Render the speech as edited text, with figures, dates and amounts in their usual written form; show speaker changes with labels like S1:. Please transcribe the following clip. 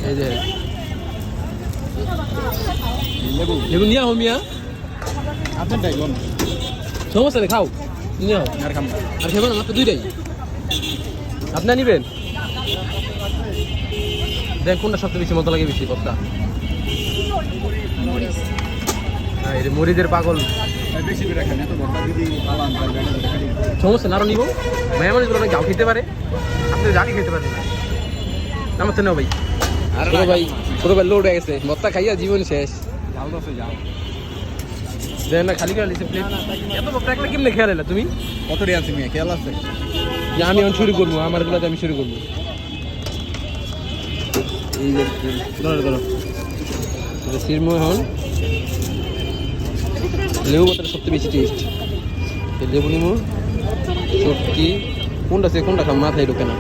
S1: এই যে লেবু নিয়ে আহ মিয়া, সমস্যা নেই, খাও নিয়ে আহ। আর খেবো না, মাত্র দুইটাই আপনার নিবেন। দেখ কোনটা সবচেয়ে বেশি মতো লাগে, বেশি কতটা। হ্যাঁ, এই মরিচের পাগল, সমস্যা না, আরো নিবো। মেয়ে মানুষগুলো অনেক গাও খেতে পারে, আপনি জানি খেতে পারেন না। আমার তো নেও ভাই, ছোট ভাই লোড হয়ে গেছে, মত্তা খাইয়া জীবন শেষ। দেখ না খালি খেয়াল প্লেট, এত মত্তা একটা কেমনে খেয়াল এলা তুমি?
S2: কত রে আছে খেয়াল আছে?
S1: আমি এখন শুরু করবো, আমার গুলাতে আমি শুরু করবো। এই যে ধরো ধরো সিরমো, এখন লেবু পাতাটা সবচেয়ে বেশি টেস্ট। লেবু নিমো, চটকি, কোনটা সে কোনটা খাম মাথায় ঢোকে না।